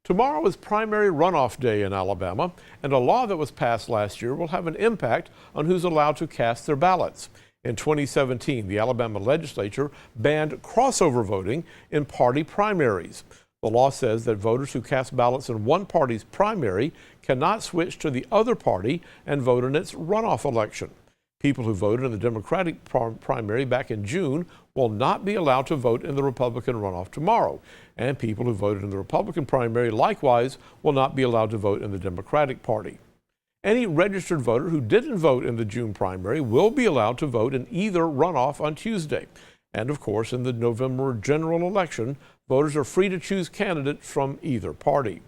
Tomorrow is primary runoff day in Alabama, and a law that was passed last year will have an impact on who's allowed to cast their ballots. In 2017, the Alabama legislature banned crossover voting in party primaries. The law says that voters who cast ballots in one party's primary cannot switch to the other party and vote in its runoff election. People who voted in the Democratic primary back in June will not be allowed to vote in the Republican runoff tomorrow. And people who voted in the Republican primary likewise will not be allowed to vote in the Democratic Party. Any registered voter who didn't vote in the June primary will be allowed to vote in either runoff on Tuesday. And of course, in the November general election, voters are free to choose candidates from either party.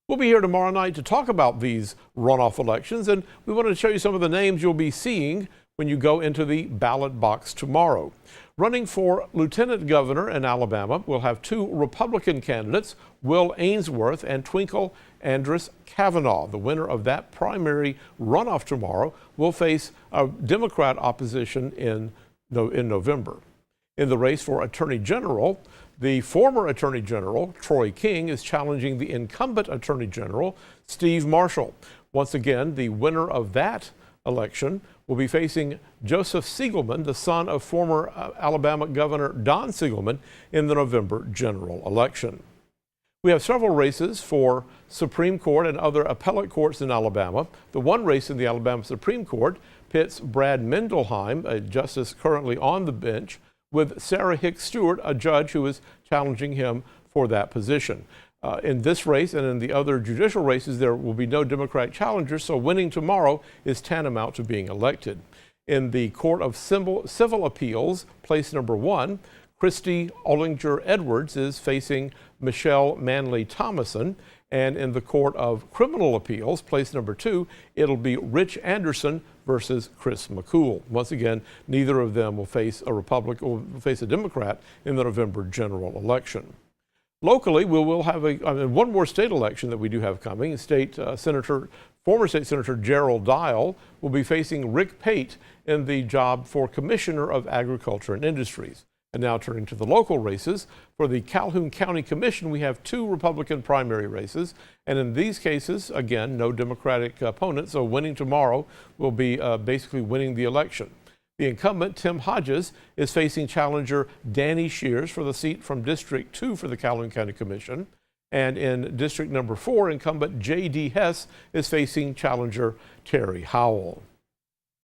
We'll be here tomorrow night to talk about these runoff elections, and we wanted to show you some of the names you'll be seeing when you go into the ballot box tomorrow. Running for lieutenant governor in Alabama, we'll have two Republican candidates, Will Ainsworth and Twinkle Andress Kavanaugh. The winner of that primary runoff tomorrow will face a Democrat opposition in November. In the race for Attorney General, the former Attorney General, Troy King, is challenging the incumbent Attorney General, Steve Marshall. Once again, the winner of that election will be facing Joseph Siegelman, the son of former Alabama Governor Don Siegelman, in the November general election. We have several races for Supreme Court and other appellate courts in Alabama. The one race in the Alabama Supreme Court pits Brad Mendelheim, a justice currently on the bench, with Sarah Hicks Stewart, a judge who is challenging him for that position. In this race and in the other judicial races, there will be no Democratic challengers, so winning tomorrow is tantamount to being elected. In the Court of Civil Appeals, place number 1, Christy Ollinger Edwards is facing Michelle Manley Thomason. And in the Court of Criminal Appeals, place number 2, it'll be Rich Anderson versus Chris McCool. Once again, neither of them will face a Republican or will face a Democrat in the November general election. Locally, we will have one more state election that we do have coming. Former State Senator Gerald Dial will be facing Rick Pate in the job for Commissioner of Agriculture and Industries. And now turning to the local races, for the Calhoun County Commission, we have 2 Republican primary races. And in these cases, again, no Democratic opponent, so winning tomorrow will be basically winning the election. The incumbent, Tim Hodges, is facing challenger Danny Shears for the seat from District 2 for the Calhoun County Commission. And in District number 4, incumbent J.D. Hess is facing challenger Terry Howell.